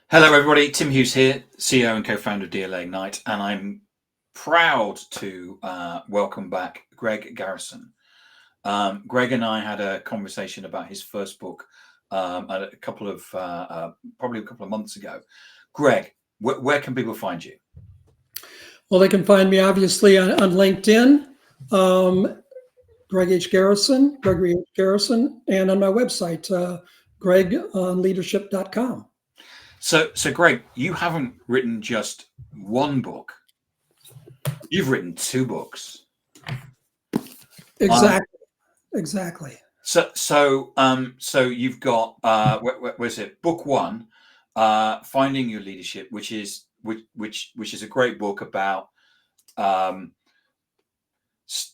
Hello, everybody. Tim Hughes here, CEO and co-founder of DLA Ignite, and I'm proud to welcome back Greg Garrison. Greg and I had a conversation about his first book probably a couple of months ago. Greg, where can people find you? Well, they can find me obviously on LinkedIn, Greg H. Garrison, Gregory H. Garrison, and on my website, gregonleadership.com. So Greg, you haven't written just one book. You've written two books. Exactly. So you've got where's it? Book one, Finding Your Leadership, which is a great book about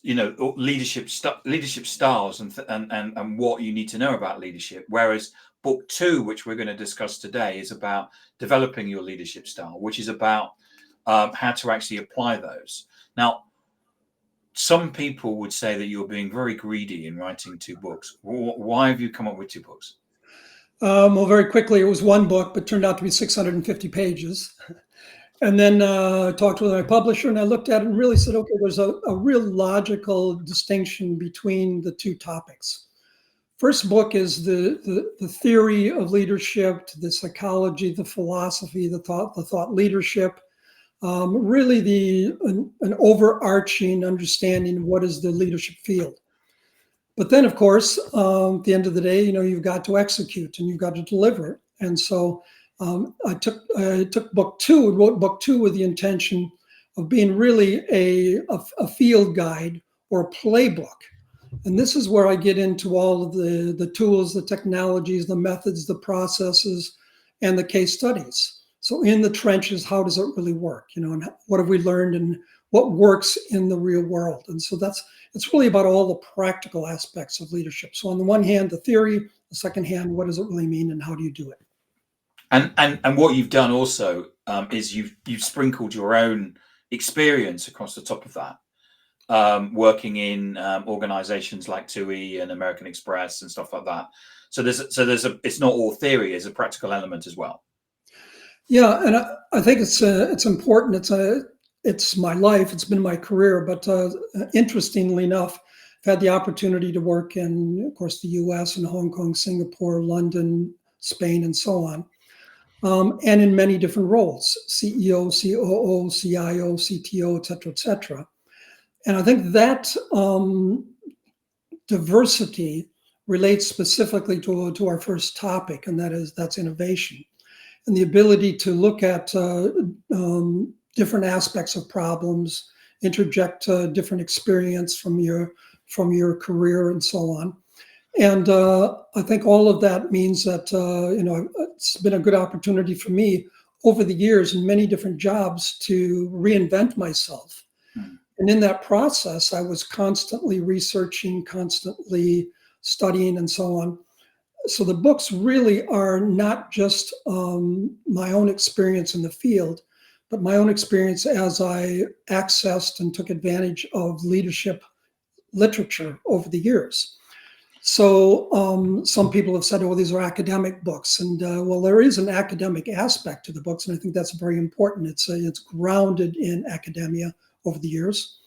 leadership styles and what you need to know about leadership. Whereas book two, which we're going to discuss today, is about developing your leadership style, which is about how to actually apply those. Now, some people would say that you're being very greedy in writing two books. Why have you come up with two books? Well, very quickly, it was one book, but turned out to be 650 pages. And then talked with my publisher, and I looked at it and really said, okay, there's a real logical distinction between the two topics. First book is the theory of leadership, the psychology, the philosophy, the thought leadership, really an overarching understanding of what is the leadership field. But then, of course, at the end of the day, you've got to execute and you've got to deliver. And so I took book two and wrote book two with the intention of being really a field guide or a playbook. And this is where I get into all of the tools, the technologies, the methods, the processes, and the case studies. So in the trenches, how does it really work? And what have we learned and what works in the real world? And so it's really about all the practical aspects of leadership. So on the one hand, the theory, the second hand, what does it really mean and how do you do it? And what you've done also is you've sprinkled your own experience across the top of that, working in organizations like TUI and American Express and stuff like that. So it's not all theory; there's a practical element as well. Yeah, and I think it's important. It's my life. It's been my career. But interestingly enough, I've had the opportunity to work in, of course, the U.S. and Hong Kong, Singapore, London, Spain, and so on. And in many different roles, CEO, COO, CIO, CTO, et cetera, et cetera. And I think that diversity relates specifically to our first topic, and that's innovation. And the ability to look at different aspects of problems, interject different experience from your career and so on. And I think all of that means that, it's been a good opportunity for me over the years in many different jobs to reinvent myself. And in that process, I was constantly researching, constantly studying and so on. So the books really are not just my own experience in the field, but my own experience as I accessed and took advantage of leadership literature over the years. So some people have said, oh, these are academic books. And well, there is an academic aspect to the books. And I think that's very important. It's grounded in academia over the years.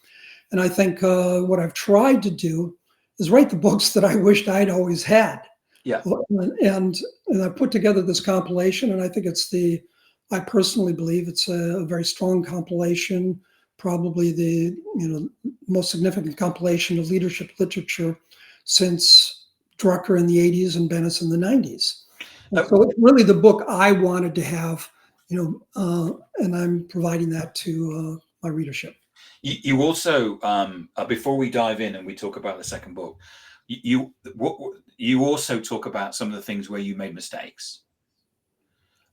And I think what I've tried to do is write the books that I wished I'd always had. Yeah. And I put together this compilation, and I think I personally believe it's a very strong compilation, probably the most significant compilation of leadership literature since Drucker in the 80s and Bennis in the 90s. So it's really the book I wanted to have, and I'm providing that to my readership. You also, before we dive in and we talk about the second book, you also talk about some of the things where you made mistakes.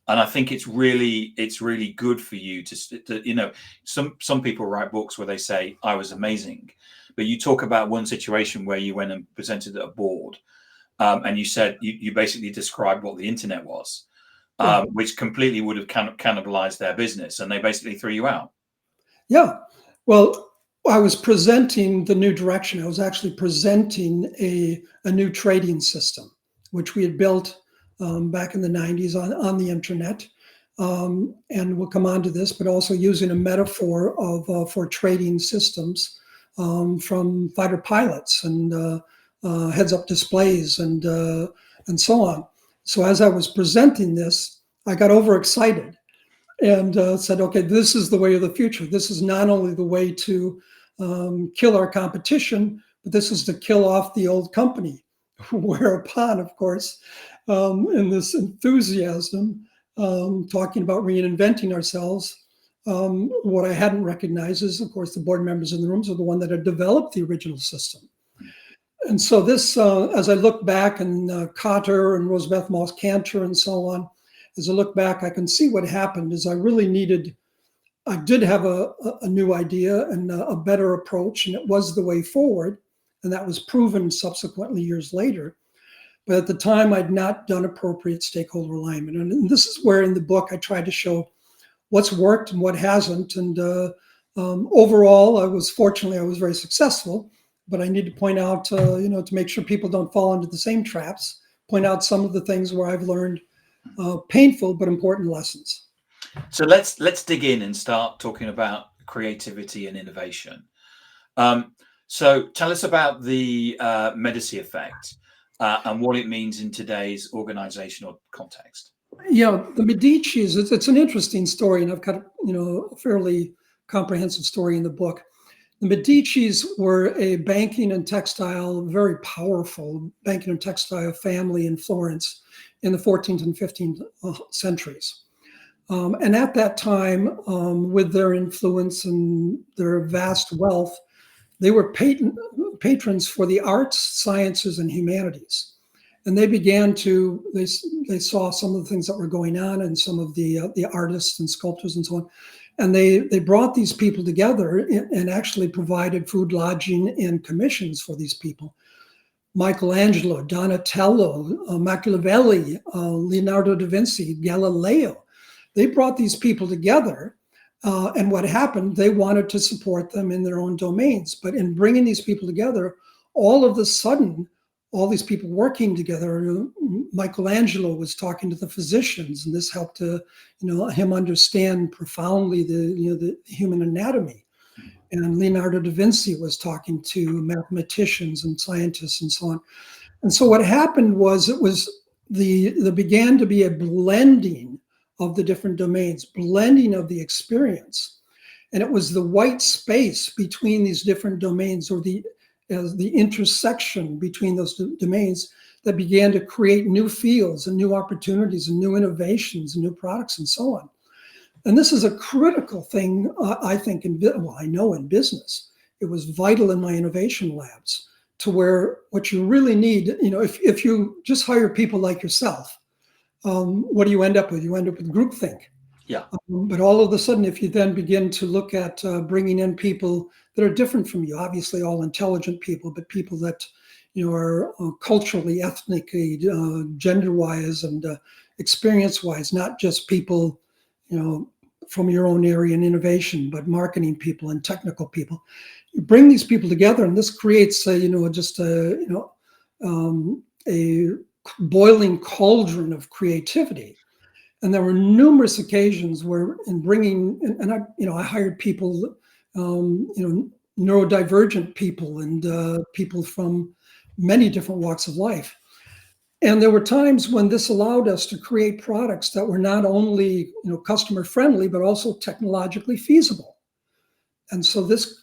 And I think it's really good for you to some people write books where they say, I was amazing. But you talk about one situation where you went and presented at a board and you said, you basically described what the internet was, which completely would have cannibalized their business. And they basically threw you out. Yeah. Well, I was presenting the new direction. I was actually presenting a new trading system, which we had built back in the 90s on the internet. and we'll come on to this, but also using a metaphor of for trading systems from fighter pilots and heads-up displays and so on. So as I was presenting this, I got overexcited and said, okay, this is the way of the future. This is not only the way to kill our competition, but this is to kill off the old company. Whereupon, of course, in this enthusiasm, talking about reinventing ourselves, what I hadn't recognized is, of course, the board members in the rooms are the one that had developed the original system. And so this, as I look back, and Cotter and Rosebeth Moss Cantor and so on, as I look back, I can see what happened is I did have a new idea and a better approach, and it was the way forward. And that was proven subsequently years later. But at the time, I'd not done appropriate stakeholder alignment. And this is where in the book, I tried to show what's worked and what hasn't. And overall, I was very successful. But I need to point out, to make sure people don't fall into the same traps, point out some of the things where I've learned painful but important lessons. So let's dig in and start talking about creativity and innovation. So tell us about the Medici effect and what it means in today's organizational context. Yeah, the Medicis, it's an interesting story, and I've got a fairly comprehensive story in the book. The Medicis were a banking and textile, very powerful banking and textile family in Florence in the 14th and 15th centuries. And at that time, with their influence and their vast wealth, they were patrons for the arts, sciences, and humanities. And they began they saw some of the things that were going on and some of the artists and sculptors and so on. And they brought these people together and actually provided food, lodging, and commissions for these people. Michelangelo, Donatello, Machiavelli, Leonardo da Vinci, Galileo. They brought these people together. And what happened, they wanted to support them in their own domains. But in bringing these people together, all of a sudden, all these people working together, Michelangelo was talking to the physicians, and this helped him understand profoundly the human anatomy. And Leonardo da Vinci was talking to mathematicians and scientists and so on. And so what happened was there began to be a blending of the different domains, blending of the experience. And it was the white space between these different domains, or the intersection between those domains, that began to create new fields and new opportunities and new innovations and new products and so on. And this is a critical thing, I think, I know in business. It was vital in my innovation labs, to where what you really need, if you just hire people like yourself, what do you end up with? You end up with groupthink. Yeah. But all of a sudden, if you then begin to look at bringing in people that are different from you, obviously all intelligent people, but people that are culturally, ethnically, gender-wise, and experience-wise, not just people from your own area in innovation, but marketing people and technical people. You bring these people together, and this creates a boiling cauldron of creativity. And there were numerous occasions where, in bringing, and I hired people, neurodivergent people and people from many different walks of life. And there were times when this allowed us to create products that were not only customer friendly, but also technologically feasible. And so this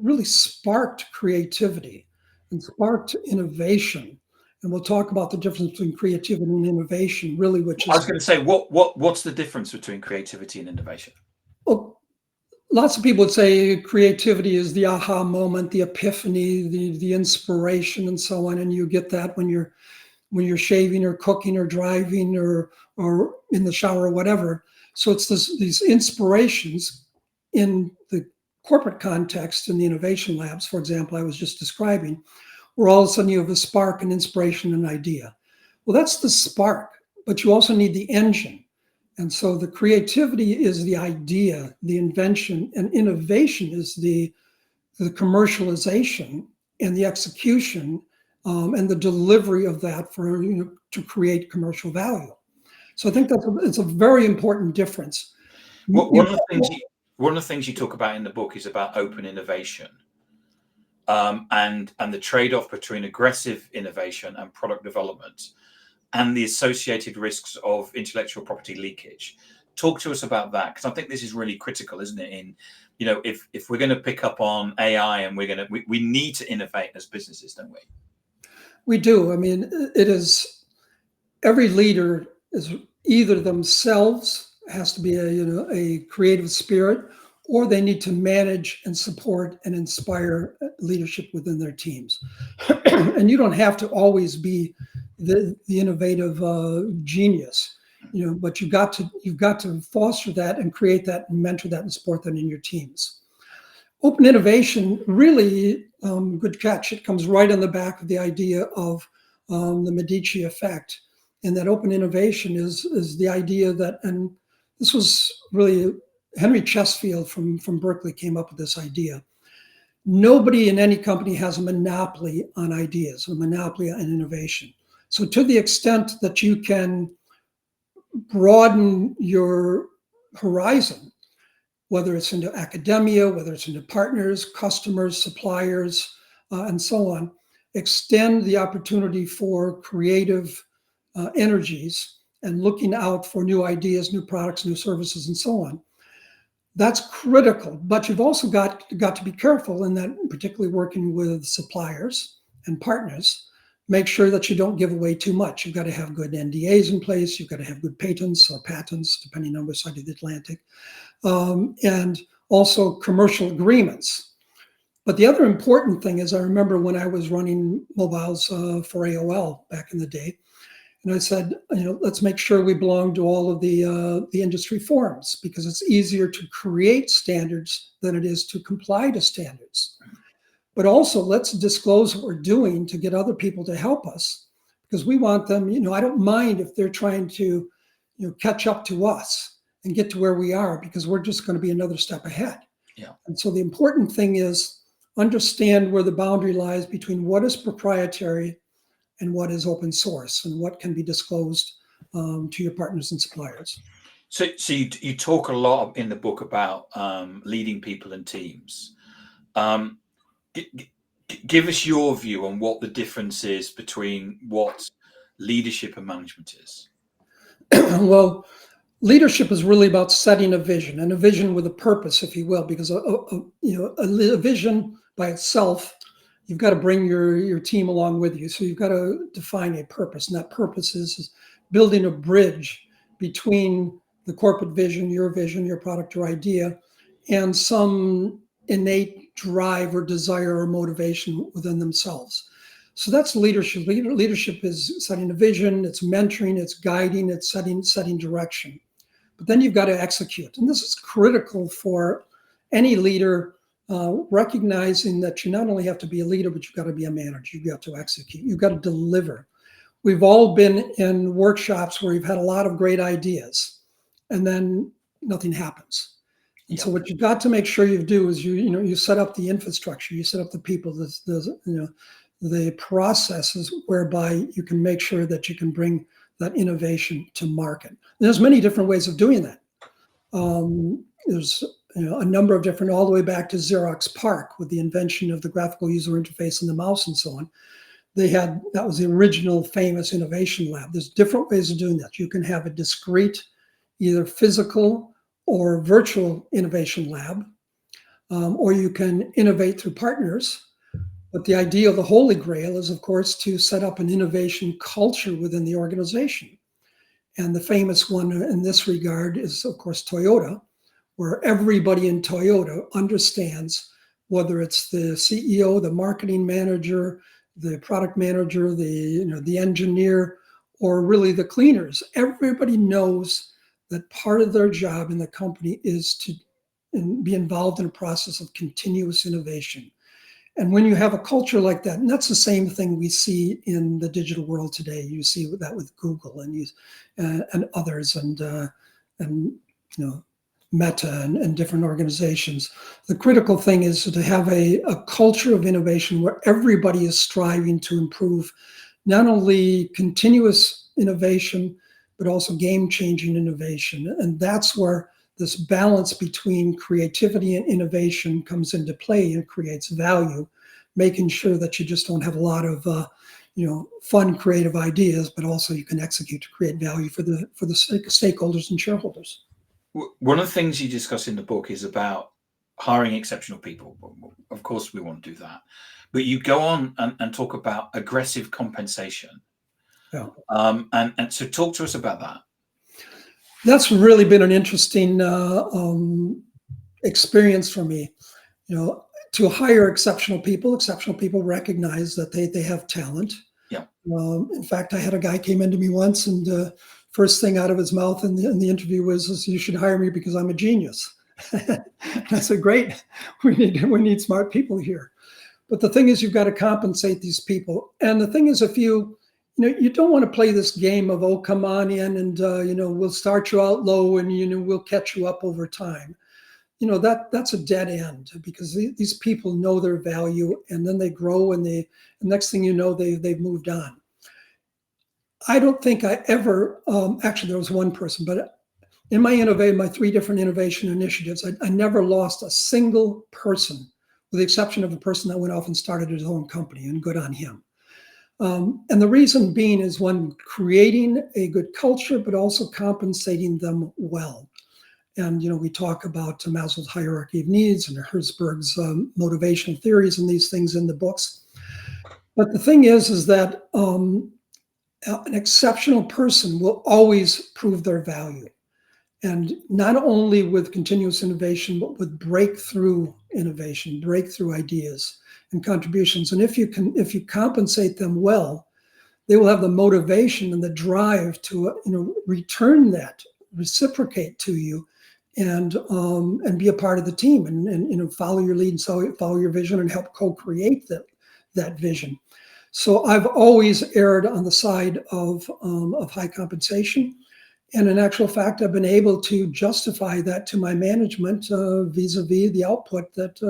really sparked creativity and sparked innovation. And we'll talk about the difference between creativity and innovation, really, which is... I was going to say, what's the difference between creativity and innovation? Well, lots of people would say creativity is the aha moment, the epiphany, the inspiration, and so on. And you get that when you're shaving or cooking or driving or in the shower or whatever. So it's these inspirations in the corporate context, in the innovation labs, for example, I was just describing, where all of a sudden you have a spark, an inspiration, an idea. Well, that's the spark, but you also need the engine. And so the creativity is the idea, the invention, and innovation is the commercialization and the execution and the delivery of that to create commercial value. So I think it's a very important difference. One of the things you talk about in the book is about open innovation, and the trade-off between aggressive innovation and product development, and the associated risks of intellectual property leakage. Talk to us about that, because I think this is really critical, isn't it? In, you know, if we're going to pick up on AI, and we need to innovate as businesses, don't we? We do. I mean, it is, every leader is either themselves has to be a creative spirit, or they need to manage and support and inspire leadership within their teams. And you don't have to always be the innovative genius, but you've got to foster that and create that and mentor that and support that in your teams. Open innovation, really, good catch. It comes right on the back of the idea of the Medici effect. And that open innovation is the idea that, and this was really Henry Chesfield from Berkeley came up with this idea. Nobody in any company has a monopoly on ideas, a monopoly on innovation. So to the extent that you can broaden your horizon, whether it's into academia, whether it's into partners, customers, suppliers, and so on, extend the opportunity for creative energies and looking out for new ideas, new products, new services, and so on. That's critical, but you've also got to be careful in that, particularly working with suppliers and partners, make sure that you don't give away too much. You've got to have good NDAs in place. You've got to have good patents, depending on which side of the Atlantic, and also commercial agreements. But the other important thing is, I remember when I was running mobiles for AOL back in the day, and I said, let's make sure we belong to all of the industry forums, because it's easier to create standards than it is to comply to standards. But also, let's disclose what we're doing to get other people to help us, because we want them, I don't mind if they're trying to, catch up to us and get to where we are, because we're just going to be another step ahead. Yeah. And so the important thing is understand where the boundary lies between what is proprietary and what is open source, and what can be disclosed to your partners and suppliers. So you talk a lot in the book about leading people and teams. Give us your view on what the difference is between what leadership and management is. Well, leadership is really about setting a vision, and a vision with a purpose, if you will, because a vision by itself, you've got to bring your team along with you. So you've got to define a purpose, and that purpose is building a bridge between the corporate vision, your product or idea, and some innate drive or desire or motivation within themselves. So that's leadership. Leadership is setting a vision, it's mentoring, it's guiding, it's setting direction. But then you've got to execute. And this is critical for any leader, recognizing that you not only have to be a leader, but you've got to be a manager. You've got to execute. You've got to deliver. We've all been in workshops where you've had a lot of great ideas, and then nothing happens. And so what you've got to make sure you do is you set up the infrastructure, you set up the people, the processes whereby you can make sure that you can bring that innovation to market. And there's many different ways of doing that. There's a number of different, all the way back to Xerox PARC with the invention of the graphical user interface and the mouse and so on. That was the original famous innovation lab. There's different ways of doing that. You can have a discrete, either physical or virtual innovation lab, or you can innovate through partners. But the idea of the Holy Grail is, of course, to set up an innovation culture within the organization. And the famous one in this regard is, of course, Toyota, where everybody in Toyota understands, whether it's the CEO, the marketing manager, the product manager, the engineer, or really the cleaners. Everybody knows that part of their job in the company is to be involved in a process of continuous innovation. And when you have a culture like that, and that's the same thing we see in the digital world today. You see that with Google and others, and Meta and different organizations. The critical thing is to have a culture of innovation where everybody is striving to improve not only continuous innovation, but also game-changing innovation. And that's where this balance between creativity and innovation comes into play and creates value, making sure that you just don't have a lot of fun, creative ideas, but also you can execute to create value for the stakeholders and shareholders. One of the things you discuss in the book is about hiring exceptional people. Of course, we want to do that, but you go on and talk about aggressive compensation. Yeah. And so talk to us about that. That's really been an interesting experience for me. To hire exceptional people recognize that they have talent. Yeah. In fact, I had a guy came into me once, and first thing out of his mouth in the interview was, "You should hire me because I'm a genius." I said, "Great, we need smart people here." But the thing is, you've got to compensate these people. And the thing is, if you don't want to play this game of, "Oh, come on in, and we'll start you out low, and we'll catch you up over time." That's a dead end, because these people know their value, and then they grow, and the next thing you know, they've moved on. I don't think I ever actually, there was one person, but in my 3 different innovation initiatives, I never lost a single person, with the exception of a person that went off and started his own company, and good on him. And the reason being is, one, creating a good culture, but also compensating them well. And, we talk about Maslow's hierarchy of needs and Herzberg's motivational theories and these things in the books. But the thing is that an exceptional person will always prove their value. And not only with continuous innovation, but with breakthrough innovation, breakthrough ideas and contributions. And if you compensate them well, they will have the motivation and the drive to return that, reciprocate to you, and be a part of the team, and follow your lead, and follow your vision, and help co-create that vision. So I've always erred on the side of high compensation. And in actual fact, I've been able to justify that to my management vis-a-vis the output that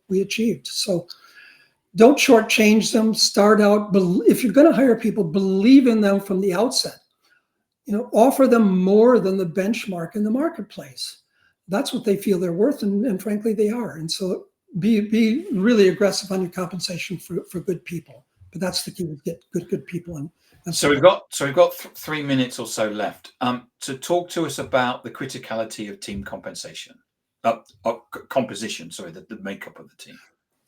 we achieved. So don't shortchange them. Start out, if you're going to hire people, believe in them from the outset. Offer them more than the benchmark in the marketplace. That's what they feel they're worth, and frankly, they are. And so be really aggressive on your compensation for good people. But that's the key: to get good people. And so we've got 3 minutes or so left. To talk to us about the criticality of team composition. Sorry, the makeup of the team.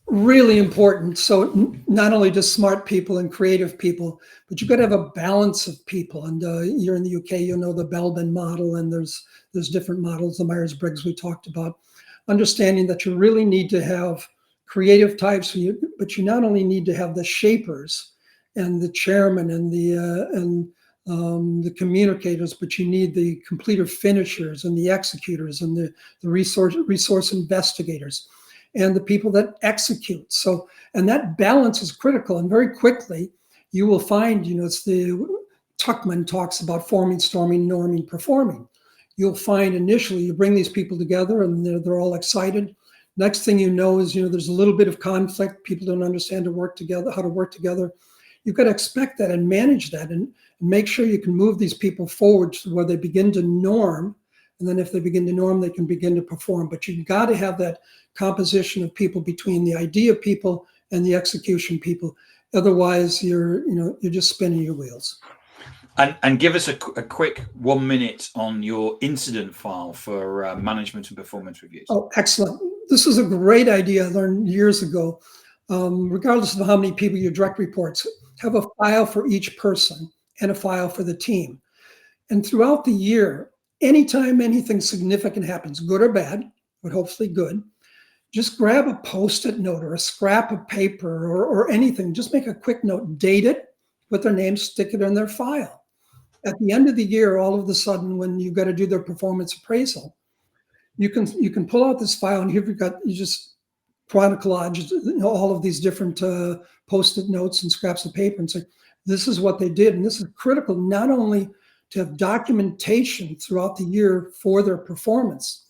Really important. So not only just smart people and creative people, but you've got to have a balance of people. And you're in the UK, the Belbin model, and there's different models, the Myers-Briggs we talked about. Understanding that you really need to have creative types, but you not only need to have the shapers and the chairman and the communicators, but you need the completer finishers and the executors and the resource investigators and the people that execute. So, and that balance is critical. And very quickly, you will find, Tuckman talks about forming, storming, norming, performing. You'll find initially you bring these people together and they're all excited. Next thing you know is, there's a little bit of conflict. People don't understand how to work together. You've got to expect that and manage that and make sure you can move these people forward to where they begin to norm. And then if they begin to norm, they can begin to perform. But you've got to have that composition of people between the idea people and the execution people. Otherwise, you're just spinning your wheels. And give us a quick 1 minute on your incident file for management and performance reviews. Oh, excellent. This is a great idea I learned years ago. Regardless of how many people you direct reports, have a file for each person and a file for the team. And throughout the year, anytime anything significant happens, good or bad, but hopefully good, just grab a Post-it note or a scrap of paper or anything. Just make a quick note, date it, put their name, stick it in their file. At the end of the year, all of a sudden, when you've got to do their performance appraisal, you can pull out this file, and here you just chronicle all of these different Post-it notes and scraps of paper, and say, this is what they did. And this is critical, not only to have documentation throughout the year for their performance,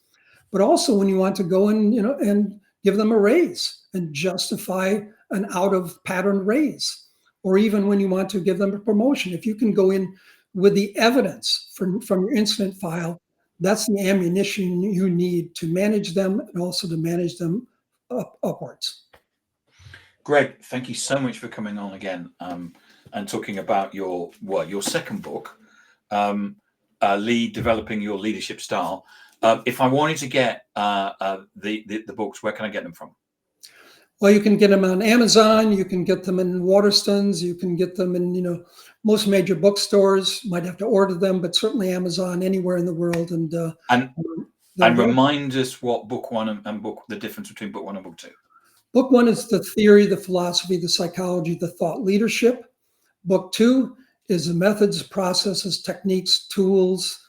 but also when you want to go and give them a raise and justify an out of pattern raise, or even when you want to give them a promotion. If you can go in with the evidence from your incident file. That's the ammunition you need to manage them and also to manage them upwards. Greg, thank you so much for coming on again and talking about your second book, Developing Your Leadership Style. If I wanted to get the books, where can I get them from? Well, you can get them on Amazon. You can get them in Waterstones. You can get them in most major bookstores. You might have to order them, but certainly Amazon anywhere in the world. And remind us what book one and the difference between book one and book two. Book one is the theory, the philosophy, the psychology, the thought leadership. Book two is the methods, processes, techniques, tools,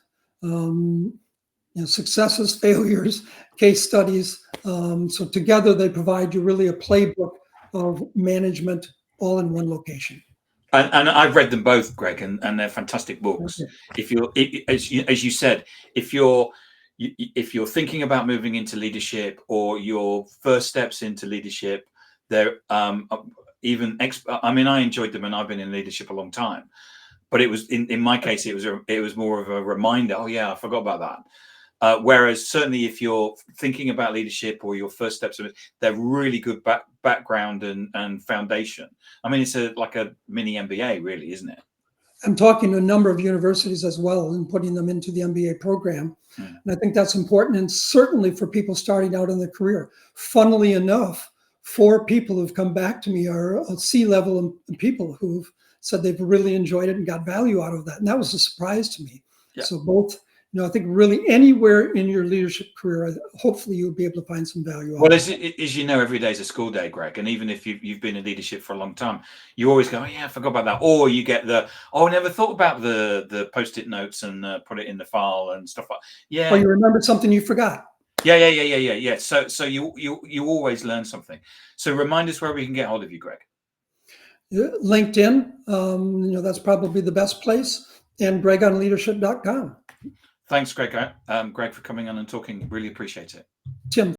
successes, failures, case studies. So together they provide you really a playbook of management all in one location. And I've read them both, Greg, and they're fantastic books. Okay. As you said, if you're thinking about moving into leadership or your first steps into leadership, they're I enjoyed them, and I've been in leadership a long time. But it was in my case, it was more of a reminder. Oh yeah, I forgot about that. Whereas certainly if you're thinking about leadership or your first steps, they're really good background and foundation. I mean, it's like a mini MBA, really, isn't it? I'm talking to a number of universities as well and putting them into the MBA program. And I think that's important, and certainly for people starting out in their career. Funnily enough, 4 people who've come back to me are C-level people who've said they've really enjoyed it and got value out of that. And that was a surprise to me. Yeah. So both, I think really anywhere in your leadership career, hopefully you'll be able to find some value. Well, as you know, every day is a school day, Greg. And even if you've been in leadership for a long time, you always go, oh yeah, I forgot about that. Or you get I never thought about the Post-it notes and put it in the file and stuff like that. Yeah. Or you remembered something you forgot. Yeah. So you always learn something. So remind us where we can get hold of you, Greg. LinkedIn, that's probably the best place, and gregonleadership.com. Thanks, Greg. Greg, for coming on and talking. Really appreciate it. Tim.